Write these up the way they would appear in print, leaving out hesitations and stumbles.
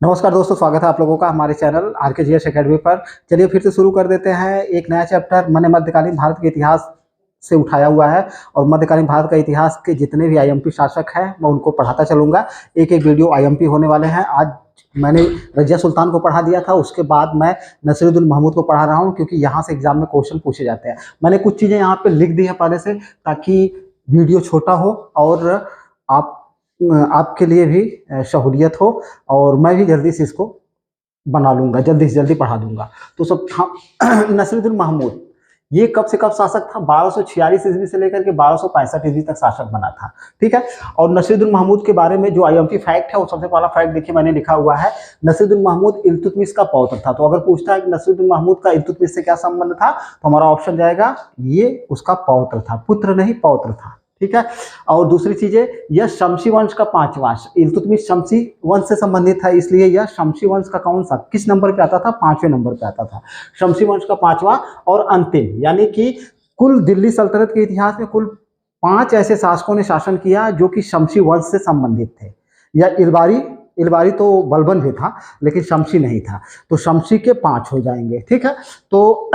नमस्कार दोस्तों, स्वागत है आप लोगों का हमारे चैनल RKGS एकेडमी पर। चलिए फिर से शुरू कर देते हैं एक नया चैप्टर। मैंने मध्यकालीन भारत के इतिहास से उठाया हुआ है और मध्यकालीन भारत का इतिहास के जितने भी IMP शासक हैं मैं उनको पढ़ाता चलूँगा। एक एक वीडियो IMP होने वाले हैं। आज मैंने रजिया सुल्तान को पढ़ा दिया था, उसके बाद मैं नसीरुद्दीन महमूद को पढ़ा रहा हूँ क्योंकि यहाँ से एग्जाम में क्वेश्चन पूछे जाते हैं। मैंने कुछ चीज़ें यहाँ पर लिख दी हैं पहले से ताकि वीडियो छोटा हो और आप आपके लिए भी सहूलियत हो और मैं भी जल्दी से इसको बना लूँगा, जल्दी से जल्दी पढ़ा दूँगा। तो सब नसीरुद्दीन महमूद ये कब से कब शासक था? 1246 ईस्वी से लेकर के 1265 ईस्वी तक शासक बना था। ठीक है। और नसीरुद्दीन महमूद के बारे में जो IMP फैक्ट है वो सबसे पहला फैक्ट देखिए मैंने लिखा हुआ है। नसीरुद्दीन महमूद इल्तुतमिश का पौत्र था। तो अगर पूछता है कि नसीरुद्दीन महमूद का इल्तुतमिश से क्या संबंध था तो हमारा ऑप्शन जाएगा ये उसका पौत्र था, पुत्र नहीं पौत्र था। ठीक है। और दूसरी चीजें, यह शमसी वंश का पांचवा, इल्तुतमिश शमसी वंश से संबंधित था, इसलिए यह शमसी वंश का कौन सा किस नंबर पे आता था? 5वें नंबर पे आता था। शमसी वंश का पांचवा और अंतिम, यानी कि कुल दिल्ली सल्तनत के इतिहास में कुल 5 ऐसे शासकों ने शासन किया जो कि शमसी वंश से संबंधित थे। या इलबारी तो बलबन भी था लेकिन शमसी नहीं था, तो शमसी के 5 हो जाएंगे। ठीक है। तो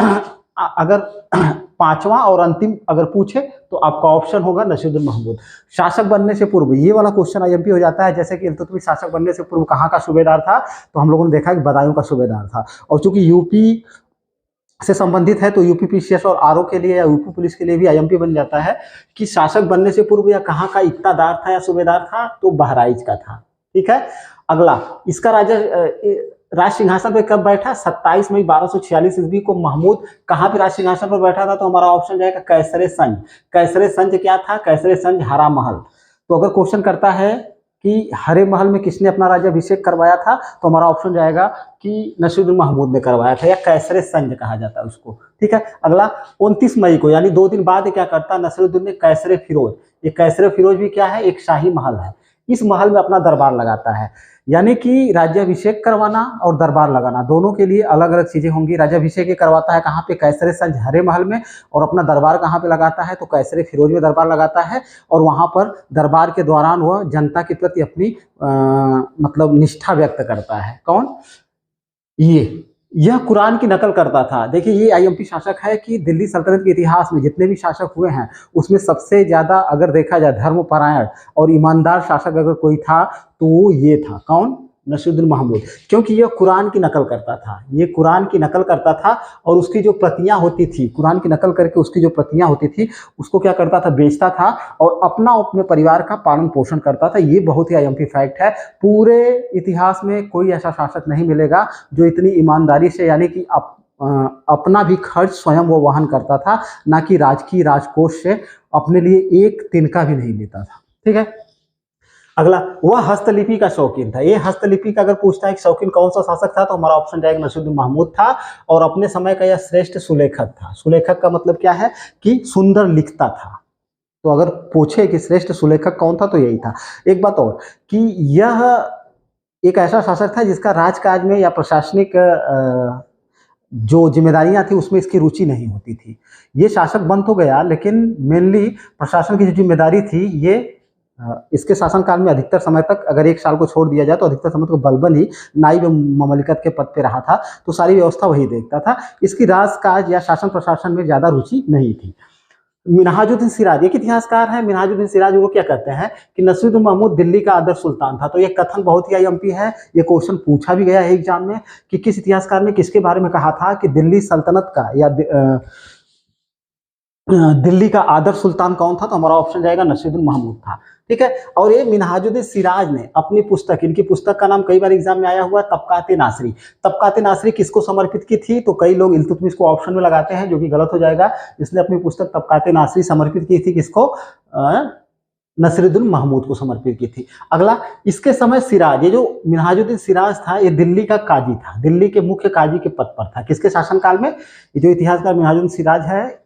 अगर पांचवा और अंतिम अगर पूछे तो आपका ऑप्शन होगा नसीरुद्दीन महमूद। शासक बनने से पूर्व ये वाला क्वेश्चन IMP हो जाता है, जैसे कि इल्तुतमिश शासक बनने से पूर्व कहाँ का सूबेदार था? तो हम लोगों ने देखा कि बदायूं का सूबेदार था। और चूंकि यूपी से संबंधित है तो यूपी PCS और RO के लिए या यूपी पुलिस के लिए भी IMP बन जाता है कि शासक बनने से पूर्व या कहाँ का इक्तादार था या सूबेदार था? तो बहराइच का था। ठीक है। अगला, इसका राज सिंहासन पर कब बैठा? 27 मई 1246 ईस्वी को महमूद कहाँ पे राज सिंहासन पर बैठा था? तो हमारा ऑप्शन जाएगा कैसरे संज। कैसरे संज क्या था? कैसरे संज हरा महल। तो अगर क्वेश्चन करता है कि हरे महल में किसने अपना राज्याभिषेक करवाया था तो हमारा ऑप्शन जाएगा कि नसीरुद्दीन महमूद ने करवाया था, या कैसरे संज कहा जाता है उसको। ठीक है। अगला, 29 मई को यानी 2 दिन बाद क्या करता नसीरुद्दीन ने? कैसरे फिरोज। ये कैसरे फिरोज भी क्या है? एक शाही महल है। इस महल में अपना दरबार लगाता है। यानी कि राज्याभिषेक करवाना और दरबार लगाना दोनों के लिए अलग अलग चीजें होंगी। राज्याभिषेक ये करवाता है कहाँ पे? कैसरे संज हरे महल में। और अपना दरबार कहाँ पे लगाता है? तो कैसरे फिरोज में दरबार लगाता है। और वहां पर दरबार के दौरान वह जनता के प्रति अपनी मतलब निष्ठा व्यक्त करता है। कौन? यह कुरान की नकल करता था। देखिए ये IMP शासक है कि दिल्ली सल्तनत के इतिहास में जितने भी शासक हुए हैं उसमें सबसे ज्यादा अगर देखा जाए धर्मपरायण और ईमानदार शासक अगर कोई था तो वो ये था। कौन? नसीरुद्दीन महमूद। क्योंकि यह कुरान की नकल करता था, ये कुरान की नकल करता था और उसकी जो प्रतियां होती थी, कुरान की नकल करके उसकी जो प्रतियां होती थी उसको क्या करता था? बेचता था और अपने परिवार का पालन पोषण करता था। ये बहुत ही IMP फैक्ट है। पूरे इतिहास में कोई ऐसा शासक नहीं मिलेगा जो इतनी ईमानदारी से, यानी कि अपना भी खर्च स्वयं वो वहन करता था, ना कि राजकीय राजकोष से अपने लिए एक तिनका भी नहीं लेता था। ठीक है। अगला, वह हस्तलिपि का शौकीन था। ये हस्तलिपि का अगर पूछता है कि शौकीन कौन सा शासक था तो हमारा ऑप्शन जाएगा नसीरुद्दीन महमूद था। और अपने समय का यह श्रेष्ठ सुलेखक था। सुलेखक का मतलब क्या है? कि सुंदर लिखता था। तो अगर पूछे कि श्रेष्ठ सुलेखक कौन था तो यही था। एक बात और कि यह एक ऐसा शासक था जिसका राजकाज में या प्रशासनिक जो जिम्मेदारियां थी उसमें इसकी रुचि नहीं होती थी। ये शासक बन तो गया लेकिन मेनली प्रशासन की जो जिम्मेदारी थी ये इसके शासनकाल में अधिकतर समय तक, अगर एक साल को छोड़ दिया जाए तो अधिकतर समय तक बलबन ही नायब ममलिकत के पद पे रहा था, तो सारी व्यवस्था वही देखता था। इसकी राजकाज या शासन प्रशासन में ज्यादा रुचि नहीं थी। मिनहाजुद्दीन सिराज एक इतिहासकार है। मिनहाजुद्दीन सिराज वो क्या कहते हैं कि नसीरुद्दीन महमूद दिल्ली का आदर्श सुल्तान था। तो ये कथन बहुत ही IMP है। ये क्वेश्चन पूछा भी गया है एग्जाम में कि किस इतिहासकार ने किसके बारे में कहा था कि दिल्ली सल्तनत का या दिल्ली का आदर्श सुल्तान कौन था? तो हमारा ऑप्शन जाएगा नसीरुद्दीन महमूद था। ठीक है। और ये मिनहाजुद्दीन सिराज ने अपनी पुस्तक, इनकी पुस्तक का नाम कई बार एग्जाम में आया हुआ, तबकाते नासरी। तबकाते नासरी किसको समर्पित की थी? तो कई लोग इल्तुतमिश को ऑप्शन में लगाते हैं जो कि गलत हो जाएगा। इसने अपनी पुस्तक तबकाते नासरी समर्पित की थी किसको? नसीरुद्दीन महमूद को समर्पित की थी। अगला, इसके समय सिराज, ये जो मिनहाजुद्दीन सिराज था ये दिल्ली का काजी था, दिल्ली के मुख्य काजी के पद पर था। किसके शासनकाल में? ये जो इतिहासकार मिनहाजुद्दीन सिराज है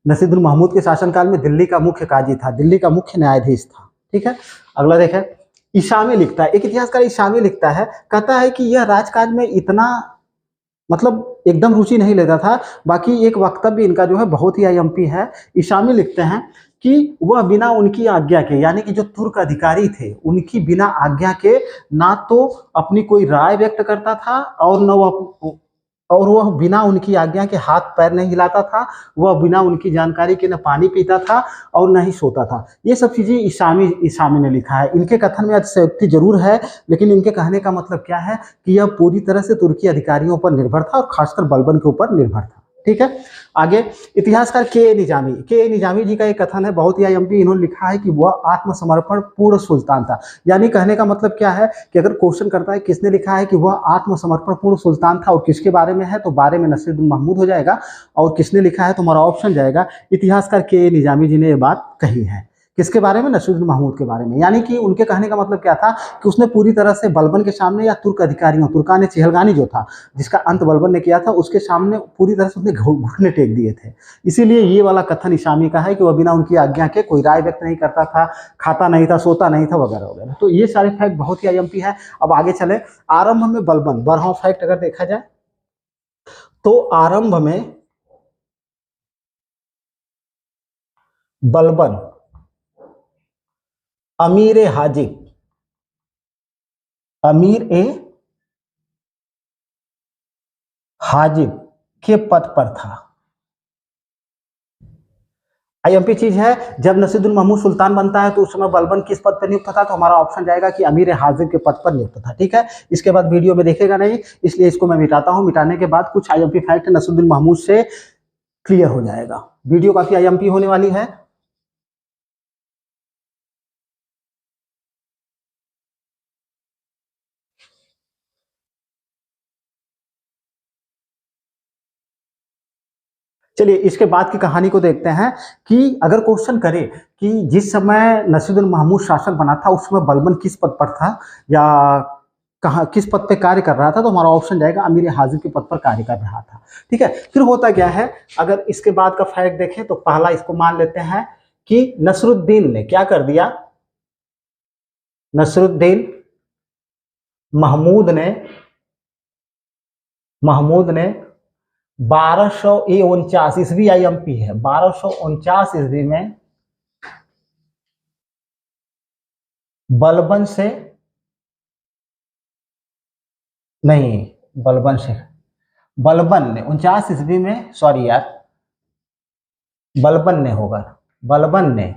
नसीरुद्दीन महमूद के शासनकाल में दिल्ली का मुख्य काजी था, दिल्ली का मुख्य न्यायाधीश था। ठीक है। अगला देखें, ईशामी लिखता है। एक इतिहासकार ईशामी लिखता है, कहता है कि यह राजकाज में इतना मतलब एकदम रुचि नहीं लेता था। बाकी एक वक्तव्य इनका जो है बहुत ही आईएमपी है। इशामी लिखते हैं कि वह बिना उनकी आज्ञा के, यानी कि जो तुर्क अधिकारी थे उनकी बिना आज्ञा के ना तो अपनी कोई राय व्यक्त करता था और न वह बिना उनकी आज्ञा के हाथ पैर नहीं हिलाता था, वह बिना उनकी जानकारी के न पानी पीता था और न ही सोता था। ये सब चीजें इसामी इसामी ने लिखा है। इनके कथन में अतिशयोक्ति जरूर है, लेकिन इनके कहने का मतलब क्या है कि यह पूरी तरह से तुर्की अधिकारियों पर निर्भर था और खासकर बलबन के ऊपर निर्भर था। ठीक है, आगे इतिहासकार के निजामी जी का एक कथन है बहुत ही आईएमपी। इन्होंने लिखा है कि वह आत्मसमर्पण पूर्ण सुल्तान था। यानी कहने का मतलब क्या है कि अगर क्वेश्चन करता है किसने लिखा है कि वह आत्मसमर्पण पूर्ण सुल्तान था और किसके बारे में है, तो बारे में नसीरुद्दीन महमूद हो जाएगा, और किसने लिखा है तो हमारा ऑप्शन जाएगा इतिहासकार के निजामी जी ने यह बात कही है। किसके बारे में? नसीरुद्दीन महमूद के बारे में। यानी कि उनके कहने का मतलब क्या था कि उसने पूरी तरह से बलबन के सामने या तुर्क अधिकारियों, तुर्कान चहलगानी जो था जिसका अंत बलबन ने किया था, उसके सामने पूरी तरह से उसने घुटने टेक दिए थे। इसीलिए ये वाला कथन इशामी का है कि वह बिना उनकी आज्ञा के कोई राय व्यक्त नहीं करता था, खाता नहीं था, सोता नहीं था, वगैरह वगैरह। तो ये सारे फैक्ट बहुत ही आईएमपी है। अब आगे चले। आरंभ में बलबन, 12वां फैक्ट अगर देखा जाए तो आरंभ में बलबन अमीर ए हाजिब, अमीर ए हाजिब के पद पर था। आईएमपी चीज है। जब नसीरुद्दीन महमूद सुल्तान बनता है तो उस समय बलबन किस पद पर नियुक्त था, तो हमारा ऑप्शन जाएगा कि अमीर हाजिब के पद पर नियुक्त था। ठीक है, इसके बाद वीडियो में देखेगा नहीं, इसलिए इसको मैं मिटाता हूं। मिटाने के बाद कुछ आईएमपी फैक्ट नसीरुद्दीन महमूद से क्लियर हो जाएगा। वीडियो काफी आईएमपी होने वाली है। चलिए इसके बाद की कहानी को देखते हैं कि अगर क्वेश्चन करे कि जिस समय नसीरुद्दीन महमूद शासक बना था उस समय बलबन किस पद पर था या कहाँ किस पद पे कार्य कर रहा था, तो हमारा ऑप्शन जाएगा अमीर हाजिब के पद पर कार्य कर रहा था। ठीक है, फिर होता क्या है, अगर इसके बाद का फैक्ट देखें तो पहला इसको मान लेते हैं कि नसरुद्दीन ने क्या कर दिया, नसरुद्दीन महमूद ने 1249 ईस्वी, आईएमपी है, 1249 ईस्वी में बलबन से नहीं, बलबन ने 49 ईस्वी में, सॉरी यार, बलबन ने होगा, बलबन ने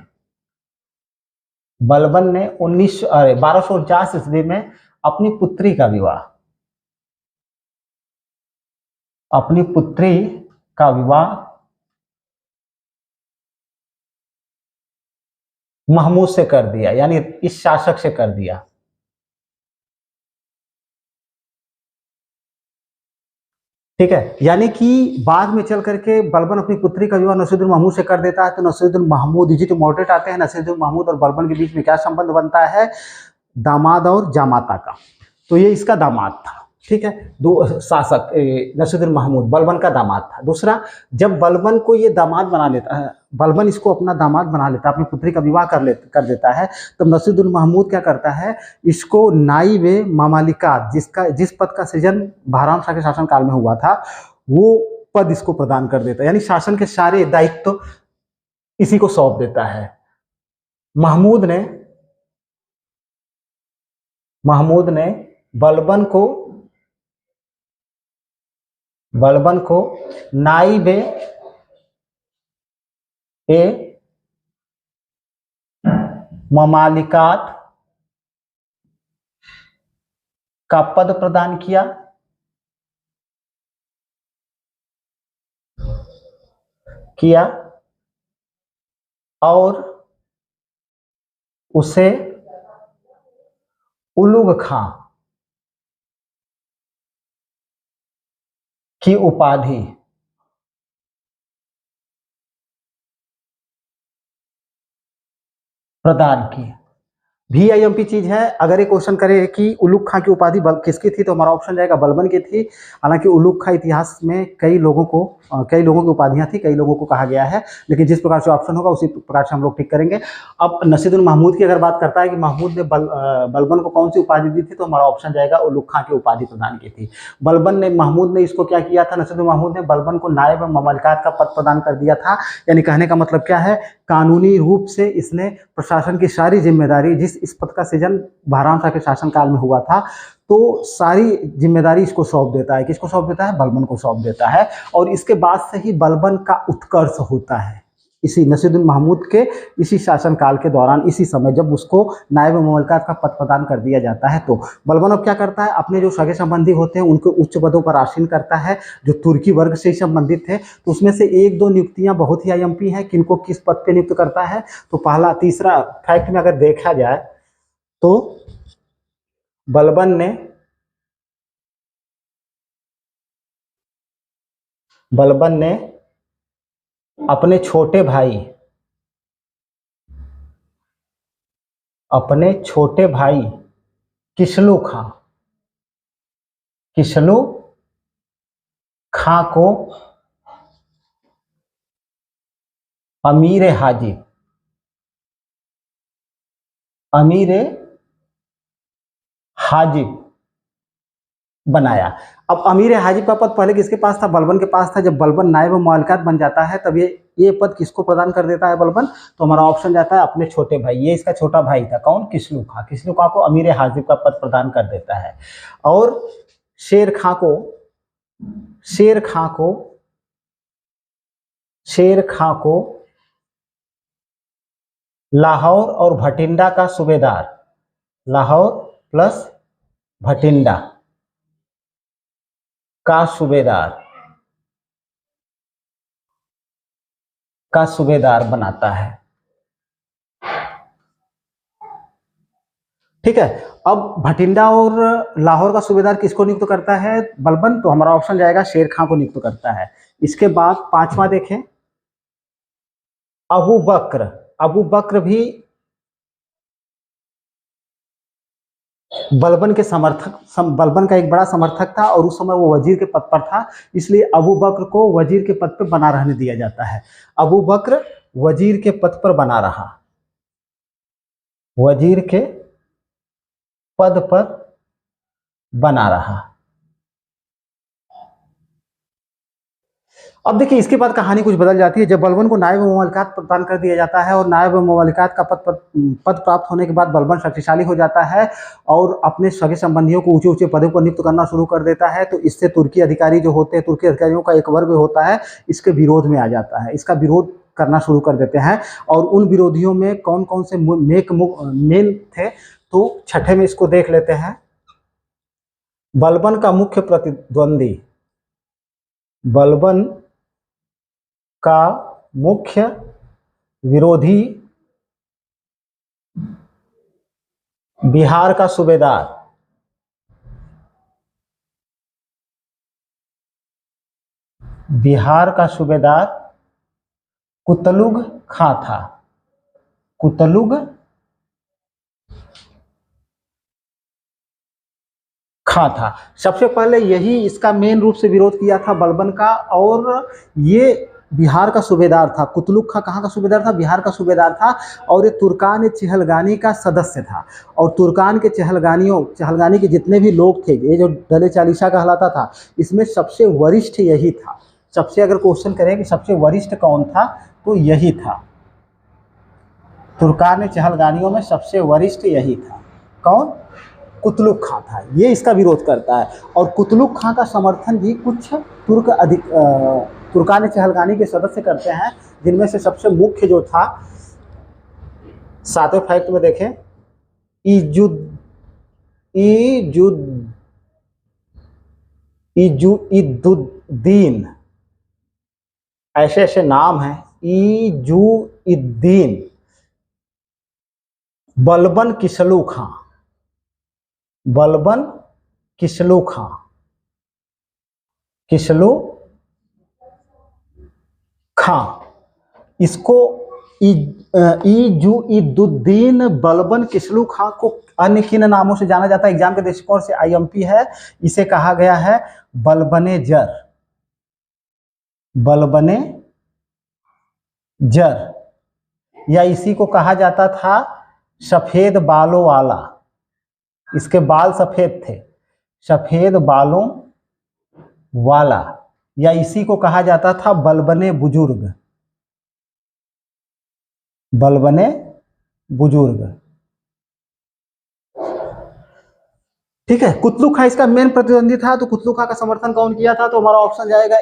1249 ईस्वी में अपनी पुत्री का विवाह महमूद से कर दिया, यानी इस शासक से कर दिया। ठीक है, यानी कि बाद में चल करके बलबन अपनी पुत्री का विवाह नसीरुद्दीन महमूद से कर देता है। तो Nasiruddin Mahmud easy to moderate आते हैं। नसीरुद्दीन महमूद और बलबन के बीच में क्या संबंध बनता है? दामाद और जामाता का। तो ये इसका दामाद था। ठीक है, दो शासक नसीरुद्दीन महमूद बलबन का दामाद था। दूसरा, जब बलबन को ये दामाद बना लेता है, बलबन इसको अपना दामाद बना लेता है, अपनी पुत्री का विवाह कर देता है, तब नसीरुद्दीन महमूद क्या करता है, इसको नाइब ममालिकात, जिस पद का सृजन बहराम शाह के शासनकाल में हुआ था, वो पद इसको प्रदान कर देता है। यानी शासन के सारे दायित्व तो इसी को सौंप देता है। महमूद ने बलबन को नाइब ए ममालिकात का पद प्रदान किया और उसे उलुग खां की उपाधि प्रदान की। VIMP चीज है। अगर ये क्वेश्चन करे कि उलुग खां की उपाधि किसकी थी, तो हमारा ऑप्शन जाएगा बलबन की थी। हालांकि उलुग खां इतिहास में कई लोगों की उपाधियां थी, कई लोगों को कहा गया है, लेकिन जिस प्रकार से ऑप्शन होगा उसी प्रकार से हम लोग टिक करेंगे। अब नसीरुद्दीन महमूद की अगर बात करता है कि महमूद ने बलबन को कौन सी उपाधि दी थी, तो हमारा ऑप्शन जाएगा उलुग खां की उपाधि प्रदान की थी। महमूद ने इसको क्या किया था, नसीरुद्दीन महमूद ने बलबन को नायब ममलकात का पद प्रदान कर दिया था। यानी कहने का मतलब क्या है, कानूनी रूप से इसने प्रशासन की सारी जिम्मेदारी, इस पद का सृजन बहराम शाह के शासनकाल में हुआ था, तो सारी जिम्मेदारी इसको सौंप देता है। किसको सौंप देता है? बलबन को सौंप देता है। और इसके बाद से ही बलबन का उत्कर्ष होता है, इसी नसीरुद्दीन महमूद के इसी शासनकाल के दौरान, इसी समय जब उसको नायब मुमलकात का पद प्रदान कर दिया जाता है। तो बलबन अब क्या करता है, अपने जो सगे संबंधी होते हैं उनको उच्च पदों पर आसीन करता है, जो तुर्की वर्ग से संबंधित थे। तो उसमें से एक दो नियुक्तियां बहुत ही IMP हैं, किनको किस पद पे नियुक्त करता है। तो पहला तीसरा फैक्ट में अगर देखा जाए तो बलबन ने अपने छोटे भाई किसलू खां को अमीर हाजिब बनाया। अब अमीर हाजिब का पद पहले किसके पास था? बलबन के पास था। जब बलबन नायब मुमलकात बन जाता है तब ये पद किसको प्रदान कर देता है बलबन? तो हमारा ऑप्शन जाता है अपने छोटे भाई, ये इसका छोटा भाई था, कौन? किसलू खां को अमीर हाजिब का पद प्रदान कर देता है। और शेर खां को लाहौर और भटिंडा का सूबेदार, लाहौर प्लस भटिंडा का सूबेदार बनाता है। ठीक है। अब भटिंडा और लाहौर का सूबेदार किसको नियुक्त करता है बलबन? तो हमारा ऑप्शन जाएगा शेर खां को नियुक्त करता है। इसके बाद पांचवा देखें, अबू बक्र भी बलबन का एक बड़ा समर्थक था और उस समय वो वजीर के पद पर था, इसलिए अबू बक्र को वजीर के पद पर बना रहने दिया जाता है। अबू बक्र वजीर के पद पर बना रहा, वजीर के पद पर बना रहा। अब देखिए इसके बाद कहानी कुछ बदल जाती है। जब बलबन को नायब मुमलकात प्रदान कर दिया जाता है और नायब मुमलकात का पद प्राप्त होने के बाद बलबन शक्तिशाली हो जाता है और अपने सगे संबंधियों को ऊंचे ऊंचे पदों पर नियुक्त करना शुरू कर देता है। तो इससे तुर्की अधिकारी जो होते हैं, तुर्की अधिकारियों का एक वर्ग होता है, इसके विरोध में आ जाता है, इसका विरोध करना शुरू कर देते हैं। और उन विरोधियों में कौन कौन से मेन थे, तो छठे में इसको देख लेते हैं। बलबन का मुख्य प्रतिद्वंदी, बलबन का मुख्य विरोधी बिहार का सूबेदार कुतलुग खां था। सबसे पहले यही इसका मेन रूप से विरोध किया था बलबन का। और ये बिहार का सूबेदार था। कुतलुग खां कहाँ का सूबेदार था? बिहार का सूबेदार था। और ये तुर्कान चहलगानी का सदस्य था। और तुर्कान के चहलगानी के जितने भी लोग थे, ये जो दले चालीसा कहलाता था, इसमें सबसे वरिष्ठ यही था। सबसे अगर क्वेश्चन करें कि सबसे वरिष्ठ कौन था, तो यही था। तुर्कान चहलगानियों में सबसे वरिष्ठ यही था। कौन? कुतलुग खां था। ये इसका विरोध करता है। और कुतलुग खां का समर्थन भी कुछ तुर्कान चहलगानी के सदस्य करते हैं, जिनमें से सबसे मुख्य जो था, सातवें फैक्ट में देखें, इजुद्दीन, ऐसे ऐसे नाम हैं, इजुद्दीन बलबन किसलू खां, इसको इजुद्दीन बलबन किस्लू खां को अन्य किन नामों से जाना जाता है? एग्जाम के दृष्टिकोण से आईएमपी है, इसे कहा गया है बलबने जर, बलबने जर, या इसी को कहा जाता था सफेद बालों वाला, इसके बाल सफेद थे, सफेद बालों वाला, या इसी को कहा जाता था बलबने बुजुर्ग, बलबने बुजुर्ग। ठीक है, कुतलू खां इसका मेन प्रतिद्वंदी था, तो कुतलू खां का समर्थन कौन किया था? तो हमारा ऑप्शन जाएगा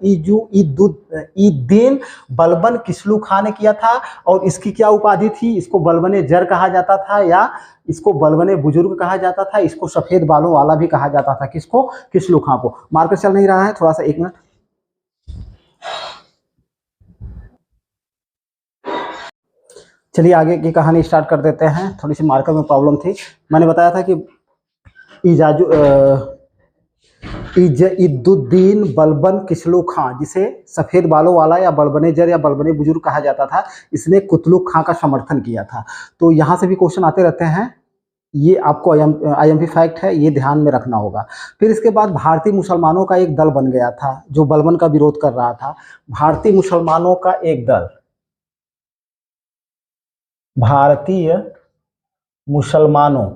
इजुद्दीन बलबन किस्लू खां ने किया था। और इसकी क्या उपाधि थी? इसको बलबने जर कहा जाता था, या इसको बलबने बुजुर्ग कहा जाता था, इसको सफेद बालों वाला भी कहा जाता था। किसको? किस्लू खां को। मार्कर चल नहीं रहा है, थोड़ा सा 1 मिनट। चलिए आगे की कहानी स्टार्ट कर देते हैं। थोड़ी सी मार्कर में प्रॉब्लम थी। मैंने बताया था कि इजुद्दीन बलबन किस्लू खां, जिसे सफेद बालों वाला या बलबने जर या बलबने बुजुर्ग कहा जाता था, इसने कुतलू खां का समर्थन किया था। तो यहाँ से भी क्वेश्चन आते रहते हैं, ये आपको आईएमपी फैक्ट है, ये ध्यान में रखना होगा। फिर इसके बाद भारतीय मुसलमानों का एक दल बन गया था जो बलबन का विरोध कर रहा था। भारतीय मुसलमानों का एक दल, भारतीय मुसलमानों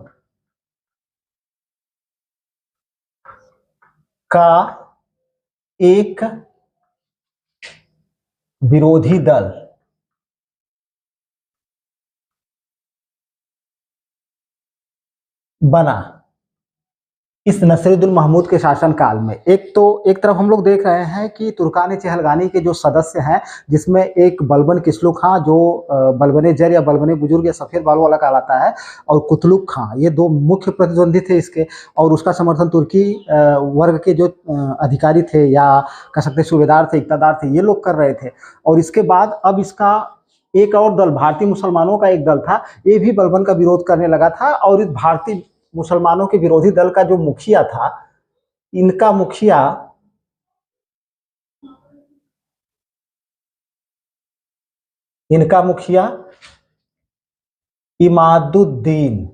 का एक विरोधी दल बना इस नसीरुद्दीन महमूद के शासनकाल में। एक तरफ हम लोग देख रहे हैं कि तुर्कान चहलगानी के जो सदस्य हैं, जिसमें एक बलबन किस्लू खां जो बलबने जर या बलबने बुजुर्ग या सफेद बालों वाला कहलाता है, और कुतलुक खां, ये 2 मुख्य प्रतिद्वंदी थे इसके। और उसका समर्थन तुर्की वर्ग के जो अधिकारी थे, या कह सकते सूबेदार थे, इक़्तिदार थे, ये लोग कर रहे थे। और इसके बाद अब इसका एक और दल, भारतीय मुसलमानों का एक दल था, ये भी बलबन का विरोध करने लगा था। और इस भारतीय मुसलमानों के विरोधी दल का जो मुखिया था, इनका मुखिया इमादुद्दीन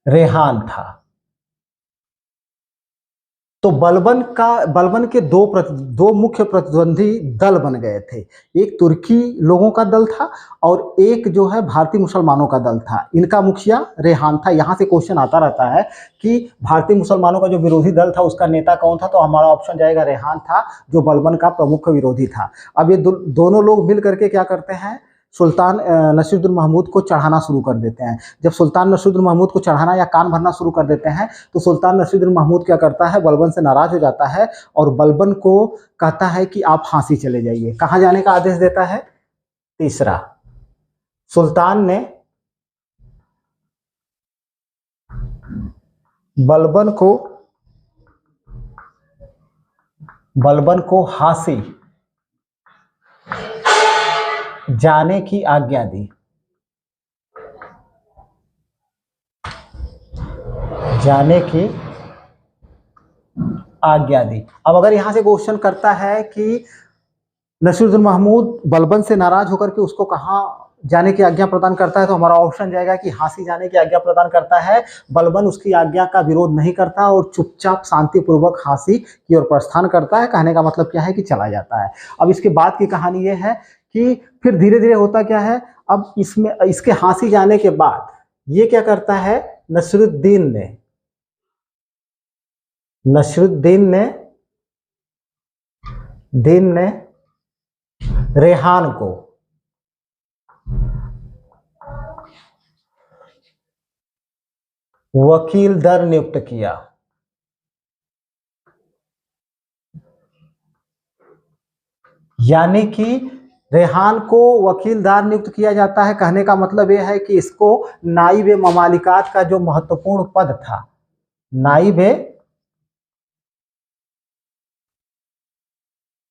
रेहान था। तो बलबन के दो मुख्य प्रतिद्वंदी दल बन गए थे। एक तुर्की लोगों का दल था और एक जो है भारतीय मुसलमानों का दल था। इनका मुखिया रेहान था। यहाँ से क्वेश्चन आता रहता है कि भारतीय मुसलमानों का जो विरोधी दल था उसका नेता कौन था, तो हमारा ऑप्शन जाएगा रेहान था, जो बलबन का प्रमुख विरोधी था। अब ये दोनों लोग मिल करके क्या करते हैं, सुल्तान नसीरुद्दीन महमूद को चढ़ाना शुरू कर देते हैं। जब सुल्तान नसीरुद्दीन महमूद को चढ़ाना या कान भरना शुरू कर देते हैं, तो सुल्तान नसीरुद्दीन महमूद क्या करता है, बलबन से नाराज हो जाता है और बलबन को कहता है कि आप फांसी चले जाइए। कहाँ जाने का आदेश देता है? तीसरा, सुल्तान ने बलबन को फांसी जाने की आज्ञा दी। अब अगर यहां से क्वेश्चन करता है कि नसीरुद्दीन महमूद बलबन से नाराज होकर के उसको कहां जाने की आज्ञा प्रदान करता है, तो हमारा ऑप्शन जाएगा कि फांसी जाने की आज्ञा प्रदान करता है। बलबन उसकी आज्ञा का विरोध नहीं करता और चुपचाप शांतिपूर्वक फांसी की ओर प्रस्थान करता है। कहने का मतलब क्या है कि चला जाता है। अब इसके बाद की कहानी यह है कि फिर धीरे धीरे होता क्या है, अब इसके फांसी जाने के बाद ये क्या करता है, नसीरुद्दीन ने रेहान को वकील दर नियुक्त किया। यानी कि रेहान को वकीलदार नियुक्त किया जाता है। कहने का मतलब यह है कि इसको नाइब ममालिकात का जो महत्वपूर्ण पद था, नाइब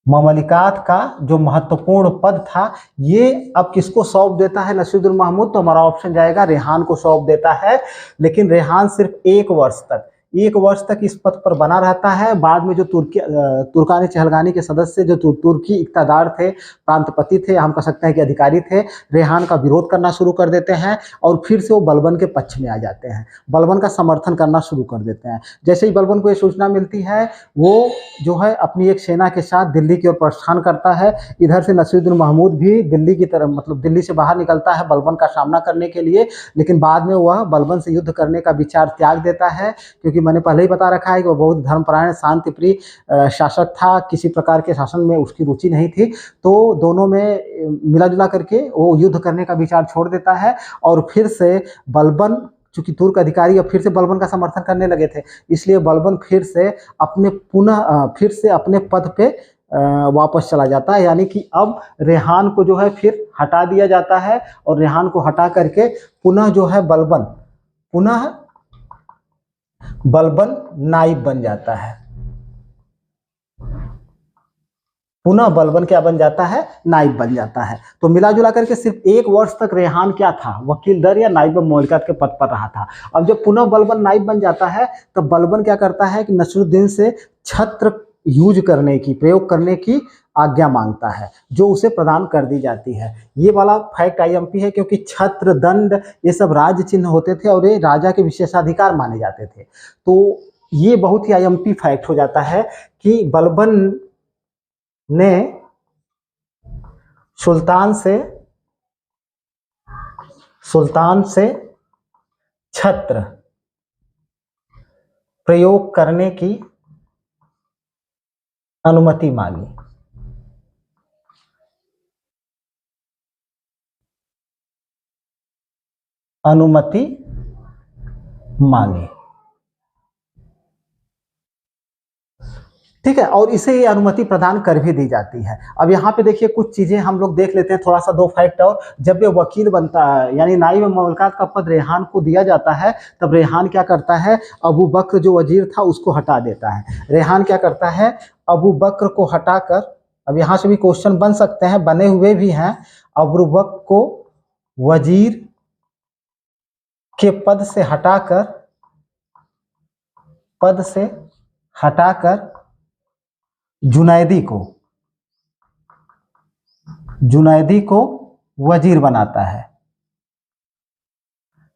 ममालिकात का जो महत्वपूर्ण पद था, ये अब किसको सौंप देता है, नसीरुद्दीन महमूद। तो हमारा ऑप्शन जाएगा रेहान को सौंप देता है। लेकिन रेहान सिर्फ 1 वर्ष तक, 1 वर्ष तक इस पद पर बना रहता है। बाद में जो तुर्कानी चहलगानी के सदस्य जो तुर्की इक़्तिदार थे, प्रांतपति थे, हम कह सकते हैं कि अधिकारी थे, रेहान का विरोध करना शुरू कर देते हैं और फिर से वो बलबन के पक्ष में आ जाते हैं, बलबन का समर्थन करना शुरू कर देते हैं। जैसे ही बलबन को ये सूचना मिलती है, वो जो है अपनी एक सेना के साथ दिल्ली की ओर प्रस्थान करता है। इधर से नसीरुद्दीन महमूद भी दिल्ली की तरफ, मतलब दिल्ली से बाहर निकलता है बलबन का सामना करने के लिए, लेकिन बाद में वह बलबन से युद्ध करने का विचार त्याग देता है, क्योंकि मैंने पहले ही बता रखा है कि वह बहुत धर्मपरायण शांतिप्रिय शासक था, किसी प्रकार के शासन में उसकी रुचि नहीं थी। तो दोनों में मिला जुला करके वो युद्ध करने का विचार छोड़ देता है और फिर से बलबन, चूंकि तुर्क अधिकारी अब फिर से बलबन का समर्थन करने लगे थे, इसलिए बलबन फिर से अपने पद पे वापस चला जाता है। यानी कि अब रेहान को जो है फिर हटा दिया जाता है और रेहान को हटा करके पुनः जो है बलबन नाइब बन जाता है। पुनः बलबन क्या बन जाता है? नाइब बन जाता है। तो मिला जुला करके सिर्फ 1 वर्ष तक रेहान क्या था? वकील दर या नाइब मौलिकत के पद पर रहा था। अब जब पुनः बलबन नाइब बन जाता है तो बलबन क्या करता है कि नसरुद्दीन से छत्र प्रयोग करने की आज्ञा मांगता है, जो उसे प्रदान कर दी जाती है। ये वाला फैक्ट आईएमपी है, क्योंकि छत्र, दंड, ये सब राज्य चिन्ह होते थे और ये राजा के विशेषाधिकार माने जाते थे। तो ये बहुत ही आईएमपी फैक्ट हो जाता है कि बलबन ने सुल्तान से छत्र प्रयोग करने की अनुमति मांगी। ठीक है, और इसे ये अनुमति प्रदान कर भी दी जाती है। अब यहाँ पे देखिए कुछ चीजें हम लोग देख लेते हैं, थोड़ा सा 2 फैक्ट और। जब ये वकील बनता है, यानी नाइब मुल्कात का पद रेहान को दिया जाता है, तब रेहान क्या करता है? अबू बकर जो वजीर था उसको हटा देता है। रेहान क्या करता है? अबू बकर को हटाकर, अब यहाँ से भी क्वेश्चन बन सकते हैं, बने हुए भी हैं, अबू बकर को वजीर के पद से हटाकर जुनैदी को वजीर बनाता है।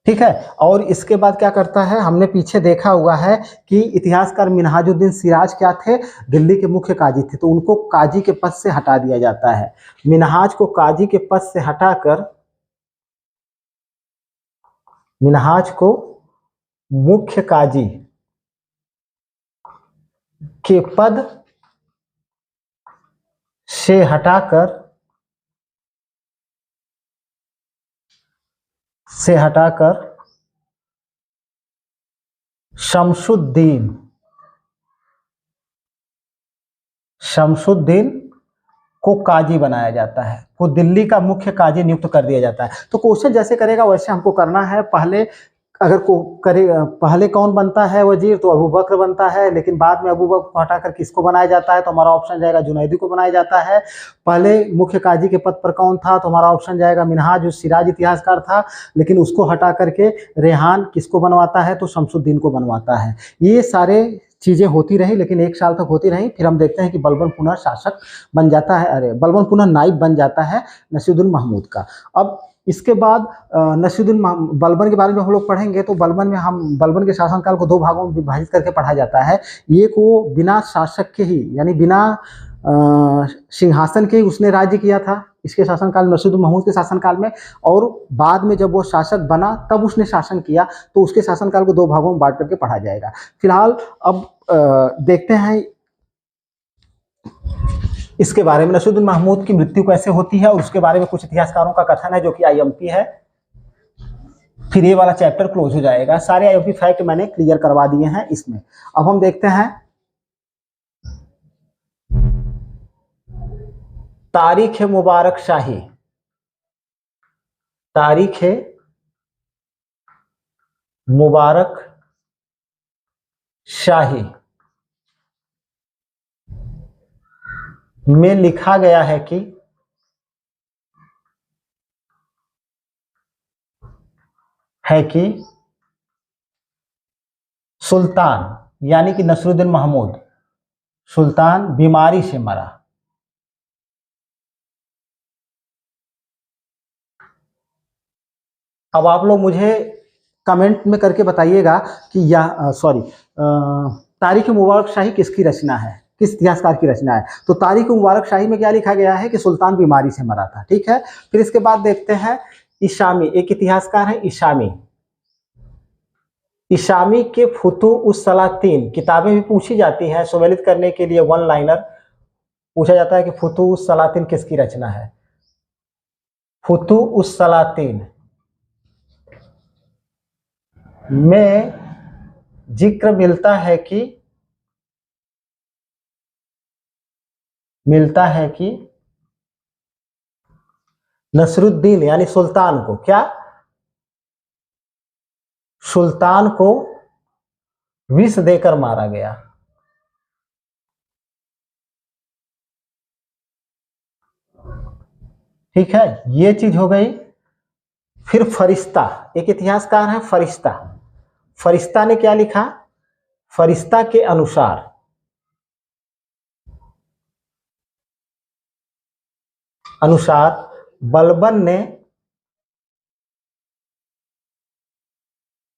ठीक है, और इसके बाद क्या करता है? हमने पीछे देखा हुआ है कि इतिहासकार मिन्हाजुद्दीन सिराज क्या थे? दिल्ली के मुख्य काजी थे, तो उनको काजी के पद से हटा दिया जाता है। मिन्हाज को काजी के पद से हटाकर मिन्हाज को मुख्य काजी के पद से हटाकर शमसुद्दीन को काजी बनाया जाता है, वो दिल्ली का मुख्य काजी नियुक्त कर दिया जाता है। तो क्वेश्चन जैसे करेगा वैसे हमको करना है। पहले कौन बनता है वजीर? तो अबू बकर बनता है, लेकिन बाद में अबू बकर को हटाकर किसको बनाया जाता है? तो हमारा ऑप्शन जाएगा जुनैदी को बनाया जाता है। पहले मुख्य काजी के पद पर कौन था? तो हमारा ऑप्शन जाएगा मिन्हाज, जो सिराज इतिहासकार था, लेकिन उसको हटा करके रेहान किसको बनवाता है? तो शमसुद्दीन को बनवाता है। ये सारे चीजें होती रही, लेकिन 1 साल तक होती रही। फिर हम देखते हैं कि बलबन पुनः शासक बन जाता है, बलबन पुनः नाइब बन जाता है नसीरुद्दीन महमूद का। अब इसके बाद बलबन के बारे में हम लोग पढ़ेंगे, तो बलबन के शासनकाल को 2 भागों में विभाजित करके पढ़ा जाता है। एक वो बिना शासक के ही, यानी बिना सिंहासन के ही उसने राज्य किया था, इसके शासनकाल नसीरुद्दीन महमूद के शासनकाल में, और बाद में जब वो शासक बना तब उसने शासन किया, तो उसके शासनकाल को 2 भागों में बांट करके पढ़ा जाएगा। फिलहाल अब देखते हैं इसके बारे में, नसीरुद्दीन महमूद की मृत्यु कैसे होती है, और उसके बारे में कुछ इतिहासकारों का कथन है जो कि आईएमपी है। फिर ये वाला चैप्टर क्लोज हो जाएगा। सारे आईएमपी फैक्ट मैंने क्लियर करवा दिए हैं इसमें। अब हम देखते हैं तारीख मुबारक शाही में लिखा गया है कि सुल्तान यानी कि नसरुद्दीन महमूद, सुल्तान बीमारी से मरा। अब आप लोग मुझे कमेंट में करके बताइएगा कि यह तारीख मुबारक शाही किसकी रचना है, किस इतिहासकार की रचना है। तो तारीख मुबारक शाही में क्या लिखा गया है कि सुल्तान बीमारी से मरा था। ठीक है, फिर इसके बाद देखते हैं इशामी, एक इतिहासकार है इशामी। इशामी के फुतूह सलातीन किताबें भी पूछी जाती हैं सुमेलित करने के लिए, वन लाइनर पूछा जाता है कि फुतूह सलातीन किसकी रचना है। फुतूह सलातीन में जिक्र मिलता है कि नसरुद्दीन यानी सुल्तान को सुल्तान को विष देकर मारा गया। ठीक है, ये चीज हो गई। फिर फरिश्ता, एक इतिहासकार है फरिश्ता। फरिश्ता ने क्या लिखा, फरिश्ता के अनुसार बलबन ने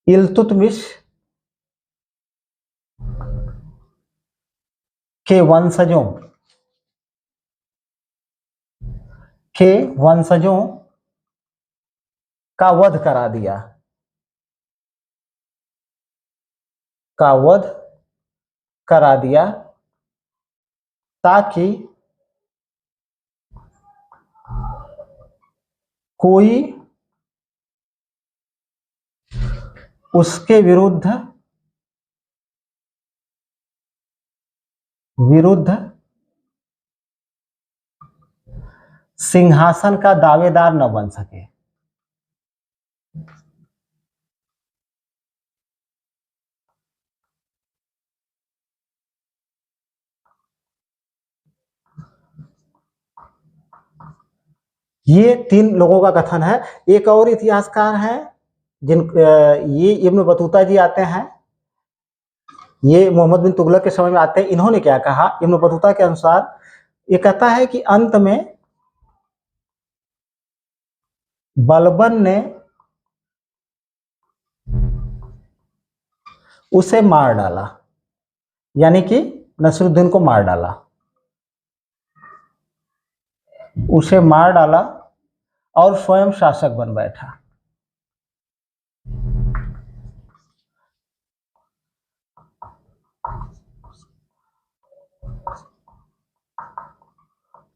इल्तुतमिश के वंशजों का वध करा दिया ताकि कोई उसके विरुद्ध सिंहासन का दावेदार न बन सके। ये 3 लोगों का कथन है। एक और इतिहासकार है ये इब्न बतूता जी आते हैं, ये मोहम्मद बिन तुगलक के समय में आते हैं। इन्होंने क्या कहा, इब्न बतूता के अनुसार ये कहता है कि अंत में बलबन ने उसे मार डाला, यानी कि नसरुद्दीन को मार डाला, उसे मार डाला और स्वयं शासक बन बैठा।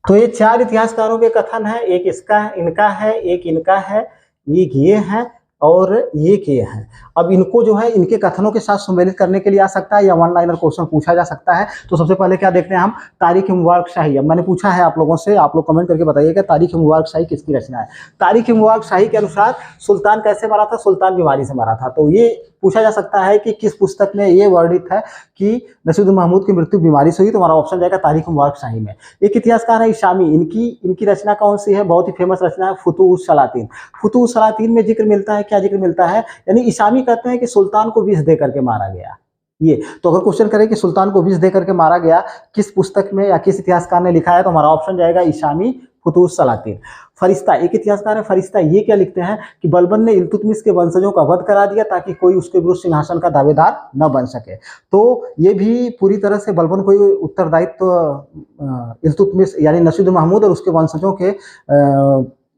तो ये 4 इतिहासकारों के कथन है, एक इसका है, इनका है, एक इनका है, एक ये है और ये हैं। अब इनको जो है इनके कथनों के साथ सम्मिलित करने के लिए आ सकता है या वन लाइनर क्वेश्चन पूछा जा सकता है। तो सबसे पहले क्या देखते हैं हम, तारीख मुबारक शाही। अब मैंने पूछा है आप लोगों से, आप लोग कमेंट करके बताइएगा तारीख मुबारक शाही किसकी रचना है। तारीख मुबारक शाही के अनुसार सुल्तान कैसे मरा था, सुल्तान बीमारी से मरा था। तो ये पूछा जा सकता है कि किस पुस्तक में ये वर्णित है कि नसरुद्दीन महमूद की मृत्यु बीमारी से हुई, तो हमारा ऑप्शन जाएगा तारीख मुबारक शाही में। एक इतिहासकार है इशामी, इनकी रचना कौन सी है, बहुत ही फेमस रचना है फुतूह सलातीन। फुतूह सलातीन में जिक्र मिलता है, क्या जिक्र मिलता है, यानी इशामी कहते हैं कि सुल्तान को विष दे करके मारा गया। ये तो अगर क्वेश्चन करें कि सुल्तान को विष दे करके मारा गया किस पुस्तक में या किस इतिहासकार ने लिखा है, तो हमारा ऑप्शन जाएगा इशामी फुतूह सलातीन। फरिश्ता, एक इतिहासकार है फरिश्ता, ये क्या लिखते हैं कि बलबन ने इल्तुतमिश के वंशजों का वध करा दिया ताकि कोई उसके विरुद्ध सिंहासन का दावेदार न बन सके। तो ये भी पूरी तरह से बलबन को उत्तरदायित्व इल्तुतमिश यानी नसरुद्दीन महमूद और उसके वंशजों के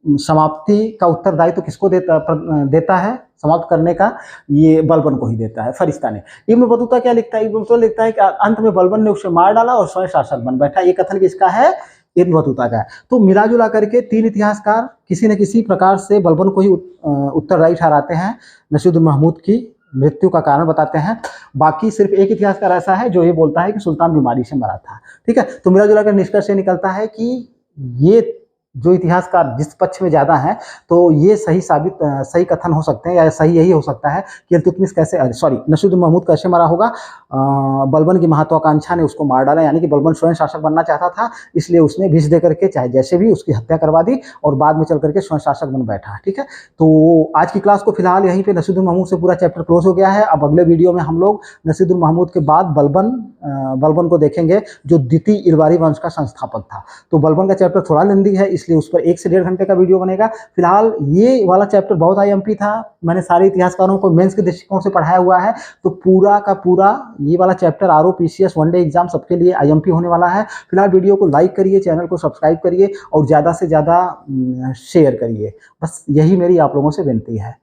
समाप्ति का उत्तरदायित्व किसको देता है, समाप्त करने का, ये बलबन को ही देता है फरिश्ता ने। इब्न बतूता क्या लिखता है, इब्न बतूता लिखता है कि अंत में बलबन ने उसे मार डाला और स्वयं शासक बन बैठा। ये कथन किसका है, इब्न बतूता का है। तो मिला जुला करके 3 इतिहासकार किसी न किसी प्रकार से बलबन को ही उत्तरदायी ठहराते हैं, नसरुद्दीन महमूद की मृत्यु का कारण बताते हैं। बाकी सिर्फ एक इतिहासकार ऐसा है जो ये बोलता है कि सुल्तान बीमारी से मरा था। ठीक है, तो मिला जुला कर निष्कर्ष ये निकलता है कि ये जो इतिहासकार जिस पक्ष में ज़्यादा हैं, तो ये सही कथन हो सकते हैं या सही यही हो सकता है कि इल्तुतमिश कैसे सॉरी नसीरुद्दीन महमूद कैसे मरा होगा। बलबन की महत्वाकांक्षा ने उसको मार डाला, यानी कि बलबन स्वयं शासक बनना चाहता था, इसलिए उसने विष दे करके चाहे जैसे भी उसकी हत्या करवा दी और बाद में चल करके स्वयं शासक बन बैठा। ठीक है, तो आज की क्लास को फिलहाल यहीं पे नसीरुद्दीन महमूद से पूरा चैप्टर क्लोज हो गया है। अब अगले वीडियो में हम लोग नसीरुद्दीन महमूद के बाद बलबन को देखेंगे, जो द्वितीय इरवारी वंश का संस्थापक था। तो बलबन का चैप्टर थोड़ा लेंदी है, इसलिए उस पर 1 से 1.5 घंटे का वीडियो बनेगा। फिलहाल ये वाला चैप्टर बहुत आईएमपी था, मैंने सारे इतिहासकारों को मेंस के दृष्टिकोण से पढ़ाया हुआ है, तो पूरा का पूरा ये वाला chapter RO PCS one day exam सबके लिए आईएमपी होने वाला है। फिलहाल वीडियो को लाइक करिए, चैनल को सब्सक्राइब करिए और ज़्यादा से ज़्यादा शेयर करिए, बस यही मेरी आप लोगों से विनती है।